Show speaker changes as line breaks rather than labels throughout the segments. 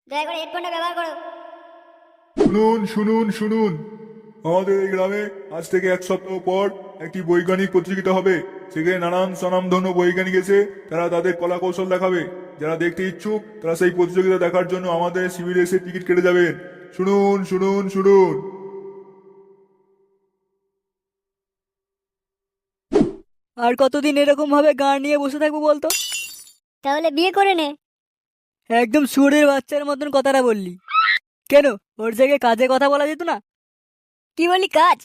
দয়া করে হেডফোনটা ব্যবহার করো।
শুনুন শুনুন শুনুন, আমাদের এই গ্রামে আজ থেকে 1 সপ্তাহ পর একটি বৈজ্ঞানিক প্রতিযোগিতা হবে। সেখানে নানান স্বনামধন্য বৈজ্ঞানিক এসে তারা তাদের কলা কৌশল দেখাবে। যারা দেখতে ইচ্ছুক তারা সেই প্রতিযোগিতা দেখার জন্য আমাদের শিবিরে এসে টিকিট কেটে যাবেন। শুনুন শুনুন শুনুন।
আর কতদিন এরকম ভাবে গান নিয়ে বসে থাকবো বলতো?
তাহলে বিয়ে করে নে।
একদম শুয়োরের বাচ্চার মতন কথাটা বললি কেন? ওর জায়গায় কাজে কথা বলা যেত না?
কি বলি কাজ?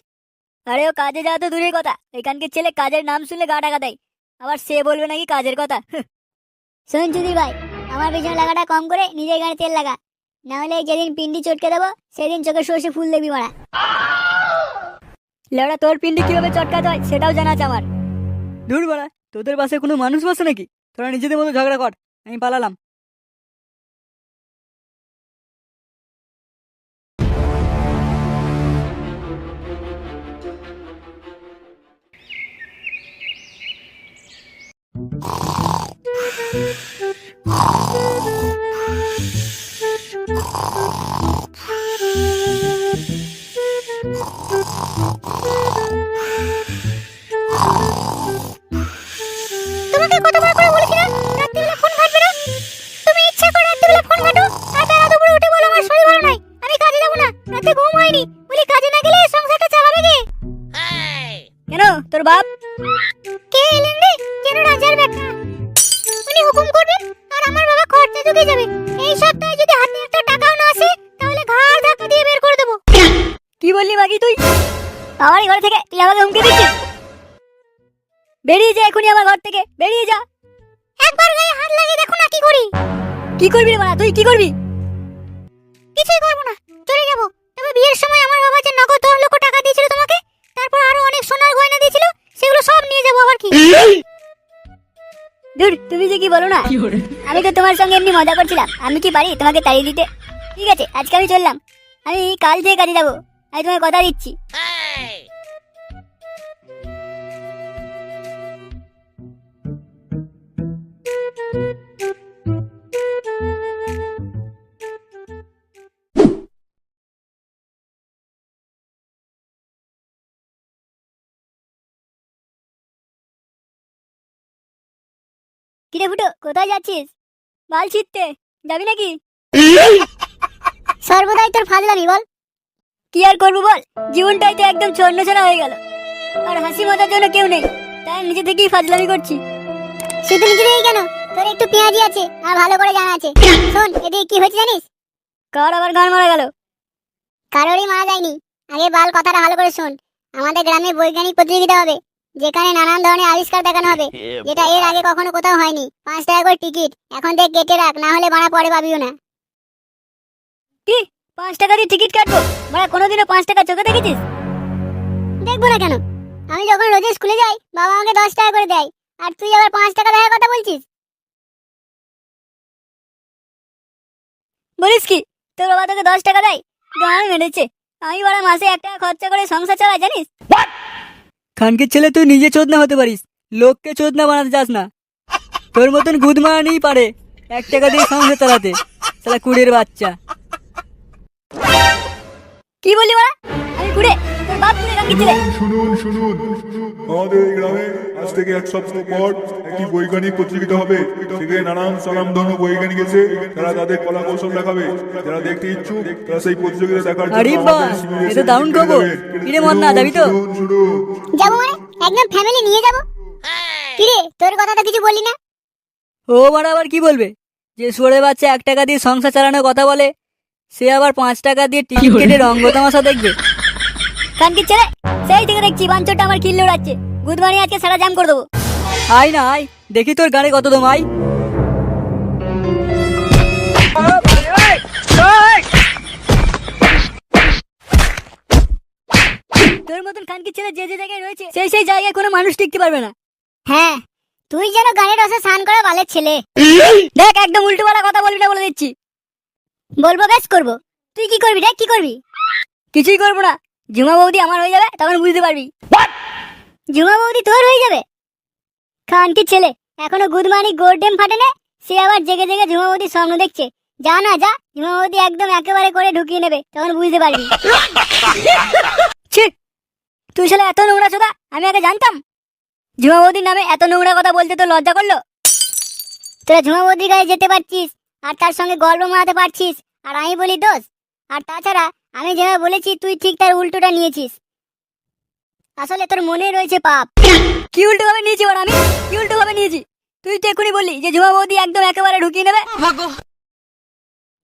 আরে ও কাজে যাওয়া তো দূরের কথা, এখানকার ছেলে কাজের নাম শুনলে গা টাকা দেয়। আবার সে বলবে নাকি কাজের কথা। শোন চুদির ভাই, আমার পিছনে লাগাটা কম করে নিজের গাড়ি তেল লাগা, না হলে যেদিন পিন্ডি চটকে দেবো সেদিন চোখে সর্ষে ফুল দেখবি মারা। লেওড়া তোর পিন্ডি কিভাবে চটকাতে হয় সেটাও জানা আছে আমার।
দূর বাড়া, তোদের বাসে কোনো মানুষ বসে নাকি? তোরা নিজেদের মতো ঝগড়া কর, আমি পালালাম।
তোমাকে কতবার করে বলেছি না রাত্রিবেলা ফোন ঘাটবে না? তুমি ইচ্ছা করে রাত্রিবেলা ফোন ঘাটো আর বেলা দুপুরে উঠে বলো আমার শরীর ভালো নাই, আমি কাজে যাবো না, রাতে ঘুম হয়নি। বলি কাজে না গেলে সংসারটা চালাবে কে? কেন তোর বাপ? কে এলেন রে? কেন রাজার বেটা? উনি হুকুম করবেন আর আমার বাবা খরচা জুগে যাবে। এই সপ্তাহে যদি হাতে একটা টাকাও না আসে তাহলে ঘাড় ধাক্কা দিয়ে বের করে দেবো। কি বললি বাকি তুই? আমারই ঘর থেকে তুই আমাকে হুমকি দিচ্ছিস? বেরিয়ে যা এখনই আমার ঘর থেকে, বেরিয়ে যা। একবার গায়ে হাত লাগিয়ে দেখো না কি করি। কি করবি রে বাড়া, তুই কি করবি? কিছুই করবো না, চলে যাবো। তবে বিয়ের সময় আমার বাবা যে নগদ 10 লক্ষ টাকা দিয়েছিল তোমাকে, তারপর আরো অনেক সোনার গয়না দিয়েছিল, সেগুলো সব নিয়ে যাবো। আবার কি? দূর, তুমি যে কি বলো না। আমি তো তোমার সঙ্গে এমনি মজা করছিলাম, আমি কি পারি তোমাকে তাড়িয়ে দিতে? ঠিক আছে, আজকে আমি চললাম। আমি কাল থেকে কাজে যাবো, আমি তোমাকে কথা দিচ্ছি। কিরে ফুটো, কোথায় যাচ্ছিস? বাল ছিটতে যাবি নাকি? সর্বদাই তোর ফাজলামি বল। কি আর করবো বল, জীবনটাই তো একদম ছন্ন ছড়া হয়ে গেল, আর হাসি মজার জন্য কেউ নেই, তাই নিজে থেকেই ফাজলামি করছি। শুধু নিজে থেকেই কেন, তোর একটু পেঁয়াজি আছে আর ভালো করে জানা আছে। শোন, এদিকে কি হয়েছে জানিস? কার আবার গান মারা গেল? কারোরই মারা যায়নি। আগে বাল কথাটা ভালো করে শোন। আমাদের গ্রামে বৈজ্ঞানিক প্রতিযোগিতা হবে, যেখানে নানান ধরনের আবিষ্কার দেখানো হবে, যেটা এর আগে কখনো কোথাও হয়নি। 5 টাকা করে টিকিট, এখন থেকে কেটে রাখ, না হলে বাড়া পরে পাবিও না। কি 5 টাকা দিয়ে টিকিট কাটবো? বাড়া কোনোদিনও 5 টাকা চোখে দেখেছিস? দেখবো না কেন? আমি যখন রোজ স্কুলে যাই বাবা আমাকে 10 টাকা করে দেয়, আর তুই আবার 5 টাকা দেওয়ার কথা বলছিস? বলিস কি, তোর বাবা তোকে 10 টাকা দেয়? গান মেরেছে। আমি বাড়া মাসে 1 টাকা খরচা করে সংসার চালাই জানিস?
খানকির ছেলে, তুই নিজে চোদনা হতে পারিস, লোককে চোদনা বানাতে চাস না। তোর মতন গুদ মারানিই পারে 1 টাকা দিয়ে সংসার চালাতে, শালা কুড়ের বাচ্চা।
কি বললি বাড়া? আমি কুড়ে? তোর বাপ কুড়ে কাকি ছেলে।
শুনুন শুনুন শুনুন, আমাদের এই গ্রামে আজ থেকে 1 সপ্তাহ পর একটি বৈজ্ঞানিক প্রতিযোগিতা হবে। সেখানে নানান স্বনামধন্য বৈজ্ঞানিক এসে তারা তাদের কলা কৌশল দেখাবে। যারা দেখতে ইচ্ছুক তারা সেই প্রতিযোগিতা দেখার জন্য
আরে
আমাদের
বাহ,
শিবিরে
এ
এসে
তো দারুণ
টিকিট কেটে
খবর।
যাবেন।
কিরে মন্না, যাবি তো?
শুনুন শুনুন।
যাবো মানে একদম ফ্যামিলি নিয়ে যাবো। কিরে তোর কথা তো কিছু বললি না?
ও মারা আবার কি বলবে? যে শুয়োরের বাচ্চা 1 টাকা দিয়ে সংসার চালানোর কথা বলে, সে আবার 5 টাকা দিয়ে টিকিট কেটে রঙ্গ তামাশা দেখবে?
কানকির ছেলে, সেই থেকে দেখছি বাঞ্চটা আমার কিল্লে উড়াচ্ছে। বুধবারই আজকে সারা জাম করে দেবো।
আয় না আয়, দেখি তোর গানে কত দম। আয়।
তোর মতন খানকির ছেলে যে যে জায়গায় রয়েছে সেই সেই জায়গায় কোনো মানুষ টিকতে পারবে না। হ্যাঁ, তুই যেন গানের রসে স্নান করা বালের ছেলে। দেখ, একদম উল্টো পাল্টা কথা বলবি না বলে দিচ্ছি। বলবো বেশ করবো। তুই কি করবি? দেখ কি করবি। কিছুই করবো না। ঝুমা বৌদি আমার হয়ে যাবে, তখন বুঝতে পারবি। ঝুমা বৌদি তোর হয়ে যাবে? খানকির ছেলে, এখনো গুদমানি গোল্ডেম ফাটে না, সে আবার জেগে জেগে ঝুমা বৌদির স্বপ্ন দেখছে। যা না যা, ঝুমা বৌদি একদম একেবারে করে ঢুকিয়ে নেবে, তখন বুঝতে পারবি। ছি, তুই শালা এত নোংরা চোদা, আমি আগে জানতাম। ঝুমা বৌদির নামে এত নোংরা কথা বলতে তো লজ্জা করলো? তোরা ঝুমা বৌদির গায়ে যেতে পারছিস আর তার সঙ্গে গল্প মারাতে পারছিস, আর আমি বলি দোষ। আর তাছাড়া আমি যেভাবে বলেছি তুই ঠিক তার উল্টোটা নিয়েছিস। আসলে তোর মনে রয়েছে পাপ। কি উল্টো ভাবে নিয়েছি বল? আমি কি উল্টো ভাবে নিয়েছি? তুই তো এক্ষুনি বললি যে ঝুমা বৌদি একদম একেবারে ঢুকিয়ে নেবে।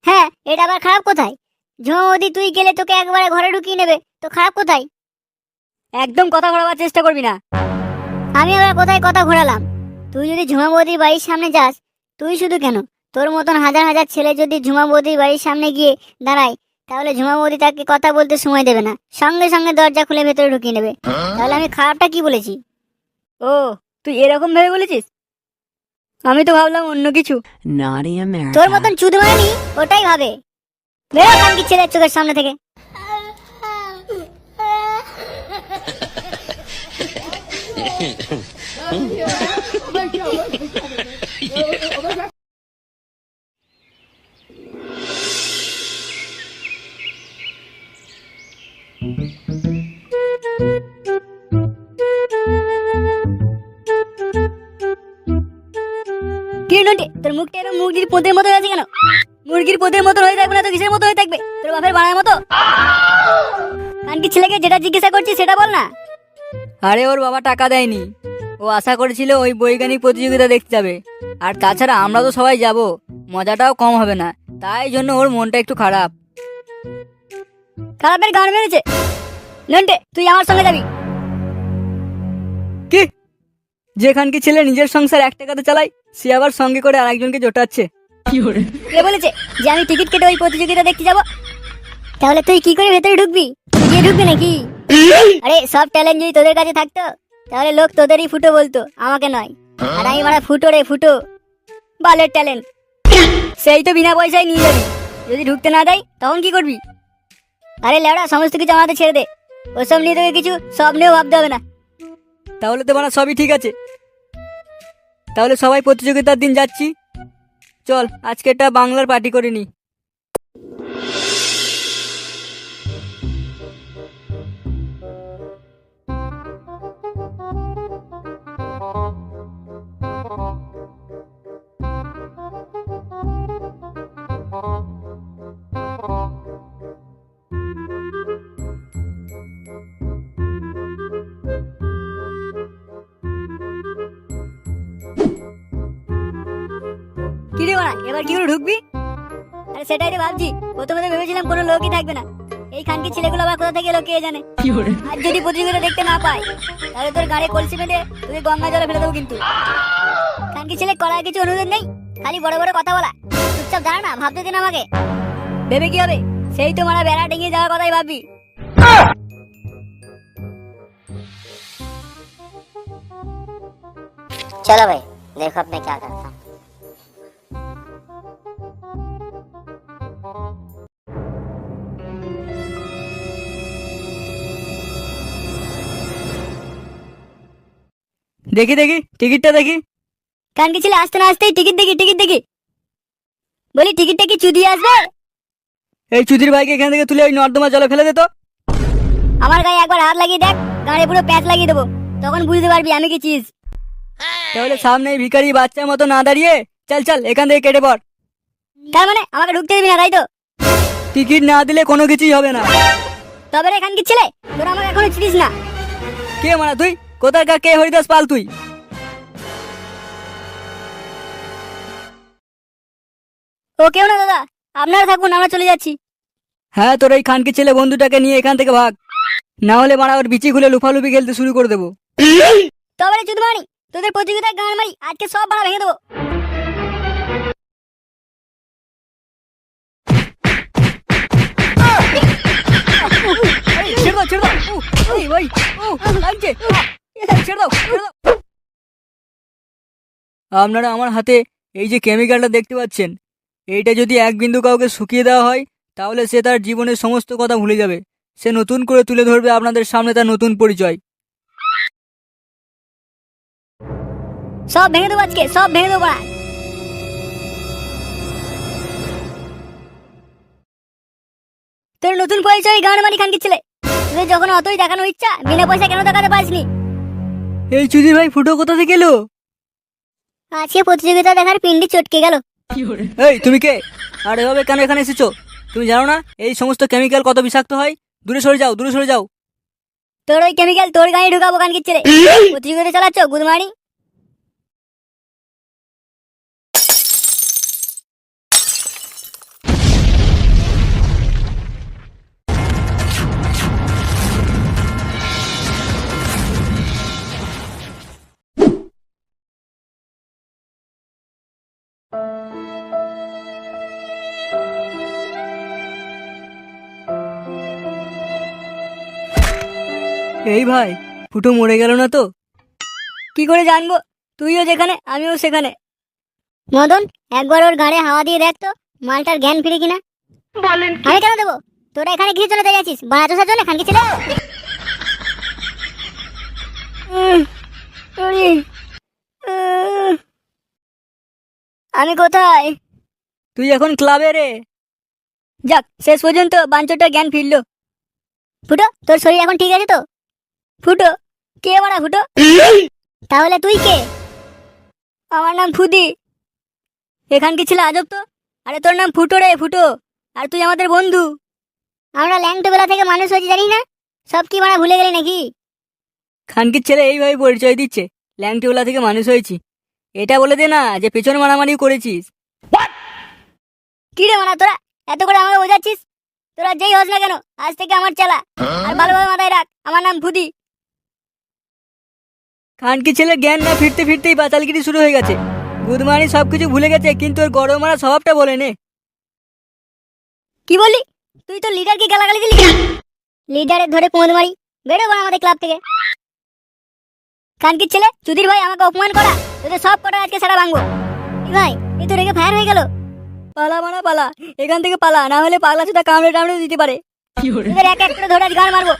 হ্যাঁ, এটা আবার খারাপ কোথায়? ঝুমা বৌদি তুই গেলে তোকে একবারে ঘরে ঢুকিয়ে নেবে, তো খারাপ কোথায়? একদম কথা ঘোরাবার চেষ্টা করবি না। আমি আবার কোথায় কথা ঘোরালাম? তুই যদি ঝুমা বৌদির বাড়ির সামনে যাস, তুই শুধু কেন, তোর মতন হাজার হাজার ছেলে যদি ঝুমা বৌদির বাড়ির সামনে গিয়ে দাঁড়ায়, তাহলে ঝুমা বৌদি তাকে কথা বলতে সময় দেবে না, সঙ্গে সঙ্গে দরজা খুলে ভেতরে ঢুকিয়ে নেবে। তাহলে আমি খারাপটা কি বলেছি? ও, তুই এরকম ভেবে বলেছিস? আমি তো ভাবলাম অন্য কিছু।
Naughty America.
তোর মতন চুদ মারানি ওটাই ভাবে। বেরো কানকি ছেলের চোখের সামনে থেকে। কি নন্টে, তোর মুখটা এরকম মুরগির পোদের মতো আছে কেন? মুরগির পোদের মতো হয়ে থাকবে না তো কিসের মতো হয়ে থাকবে? তোর বাপের বানার মতো। কানকি ছেলেকে যেটা জিজ্ঞাসা করছিস সেটা বল না।
আরে ওর বাবা টাকা দেয়নি, ও আশা করেছিল ওই বৈজ্ঞানিক প্রতিযোগিতা দেখতে যাবে। আর তাছাড়া আমরা তো সবাই যাব, মজাটাও কম হবে না, তাই জন্য ওর মনটা একটু খারাপ।
খারাপের গান মেরেছে। নন্টে, তুই আমার সঙ্গে যাবি।
কি? যেখানকি ছেলে নিজের সংসার 1 টাকাতে চালায়, সে আবার সঙ্গে করে আরেকজনকে জোটাচ্ছে।
কে বলেছে যে আমি টিকিট কেটে ওই প্রতিযোগিতা দেখতে যাব? তাহলে তুই কি করে ভেতরে ঢুকবি? তুই গিয়ে ঢুকবি নাকি? আরে সব ট্যালেন্ট যদি তোদের কাছে থাকতো, তাহলে লোক তোদেরই ফুটো বলতো, আমাকে নয়। আর আমি মানে ফুটো রে ফুটো, বালের ট্যালেন্ট। সেই তো বিনা পয়সায় নিয়ে যাবি। যদি ঢুকতে না দেয় তখন কি করবি? আরে লেওড়া, সমস্ত কিছু আমাদের ছেড়ে দে, ওসব নিয়ে তোকে কিছু সব নিয়েও ভাবতে হবে না।
তাহলে তো মানে সবই ঠিক আছে। তাহলে সবাই প্রতিযোগিতার দিন যাচ্ছি। চল আজকে একটা বাংলার পার্টি করে নি।
কি রে বাড়া, এবার কি করে ঢুকবি? আরে সেটাই তো ভাবছি। প্রথমে তো ভেবেছিলাম কোনো লোকই থাকবে না। এই খানকি ছেলেগুলো আবার কোথা থেকে এলো কে জানে। আর যদি প্রতিযোগিতা দেখতে না পাই, তাহলে তোর গাড়ি কলসি মেটে তুই গঙ্গা জলে ফেলে দেবো কিন্তু। খানকি ছেলে করার কিছু অনুরোধ নেই, খালি বড় বড় কথা বলা। চুপচাপ দাঁড়া না, ভাবতে দিন আমাকে। ভেবে কি হবে? সেই তো মারা বেড়া ডেঙিয়ে যাওয়ার কথাই ভাববি।
चलो भाई, देखो अब मैं क्या करता हूँ।
দেখি দেখি টিকিটটা দেখি।
খানকি ছেলে আসতে না আসতেই টিকিট দেখি টিকিট দেখি। বলি টিকিটটা কি চুদিয়ে আসবে?
এই চুদির ভাইকে এখান থেকে তুলে ওই নর্দমা জলে ফেলে দে তো।
আমার গায়ে একবার হাত লাগিয়ে দেখ, গাড়ি পুরো প্যাঁচ লাগিয়ে দেবো, তখন বুঝতে পারবি আমি কি চিজ।
তাহলে সামনে এই ভিখারি বাচ্চার মতো না দাঁড়িয়ে চল চল এখান থেকে কেটে পড়।
তার মানে আমাকে ঢুকতে দিবি না, তাই তো?
টিকিট না দিলে কোনো কিছুই হবে না।
তবে রে খানকি ছেলে, তোরা আমাকে এখনো চিনিস না।
কে মানে তুই? কোথাকার কে হরিদাস পাল তুই?
ও কেউ না দাদা, আপনারা থাকুন, আমরা চলে যাচ্ছি।
হ্যাঁ, তোর এই খানকি ছেলে বন্ধুটাকে নিয়ে এখান থেকে ভাগ, না হলে মারা ওর বিচি খুলে লুফালুফি খেলতে শুরু করে দেবো।
তবে রে চুদমানি, তোদের প্রতিযোগিতায় গান মারি, আজকে সব বাড়া ভেঙে দেবো।
ছেড়ে দাও ছেড়ে দাও। ওই ওই ও লাগছে, ছেড়ে দাও ছেড়ে দাও। আপনারা আমার হাতে এই যে কেমিক্যালটা দেখতে পাচ্ছেন, এইটা যদি এক বিন্দু কাউকে শুকিয়ে দেওয়া হয়, তাহলে সে তার জীবনের সমস্ত কথা ভুলে যাবে। সে নতুন করে তুলে ধরবে আপনাদের সামনে তার নতুন পরিচয়।
সব ভেঙে দেবো আজকে, সব ভেঙে দেবো বাড়া। তোর নতুন পরিচয় গান মারি খানকি ছেলে। তোদের যখন অতই দেখানো ইচ্ছা বিনা পয়সা কেন দেখাতে পারিসনি?
এই চুদির ভাই ফুটো কোথা থেকে এলো?
আজকে প্রতিযোগিতা দেখার পিন্ডি চটকে গেল।
এই তুমি কে? আর এভাবে কেন এখানে এসেছো? তুমি জানো না এই সমস্ত কেমিক্যাল কত বিষাক্ত হয়? দূরে সরে যাও, দূরে সরে যাও।
তোর ওই কেমিক্যাল তোর গায়ে ঢুকাবো খানকি ছেলে। প্রতিযোগিতা চালাচ্ছ গুদমানি।
এই ভাই, ফুটো মরে গেল না তো?
কি করে জানবো? তুইও যেখানে আমিও সেখানে। মদন, একবার ওর গাড়ে হাওয়া দিয়ে দেখ তো মালটার জ্ঞান ফিরে কিনা। আমি কেন দেবো? তোরা এখানে কিসের জন্য দাঁড়িয়ে আছিস? বানাচোসার জন্য খানকি ছেলে? আমি কোথায়?
তুই এখন ক্লাবে রে।
যাক, শেষ পর্যন্ত বাঞ্চটার জ্ঞান ফিরলো। ফুটো, তোর শরীর এখন ঠিক আছে তো? ফুটো? কে বাড়া ফুটো? তাহলে তুই কে? আমার নাম ফুদি। এখানকি ছিল আজব তো। আরে তোর নাম ফুটো রে, ফুটো। আর তুই আমাদের বন্ধু। আমরা ল্যাংটোবেলা থেকে মানুষ হয়েছি জানিস না? সব কি বাড়া ভুলে গেলি নাকি?
খানকির ছেলে এইভাবে পরিচয় দিচ্ছে, ল্যাংটিওলা থেকে মানুষ হয়েছি। এটা বলে দে না যে পেছন মারামারি করেছিস।
কি রে মারা তোরা এত করে আমাকে বোঝাচ্ছিস? তোরা যেই হস না কেন, আজ থেকে আমার চালা। আর ভালোভাবে মাথায় রাখ, আমার নাম ফুদি।
খানকির ছেলের জ্ঞান না ফিরতে ফিরতেই বাচালগিরি শুরু হয়ে গেছে। বুধমানি সবকিছু ভুলে গেছে, কিন্তু ওর গরম মারা স্বভাবটা বলে নে।
কি বললি? তুই তো লিডারকে গালাগালি দিলি। লিডারের ধরে কোঁদ মারি, বেরো বড় আমাদের ক্লাব থেকে। কানকির ছেলে, চুদির ভাই আমাকে অপমান করা, তোদের সব কটা আজকে সারা ভাঙবো। কি ভাই, এই তো রেগে ফায়ার হয়ে গেল।
পালা মানা পালা, এখান থেকে পালা, না হলে পাগলা চোদা কামড়ে টামড়ে দিতে পারে।
তোদের এক এক করে ধরে আজ গান মারবো।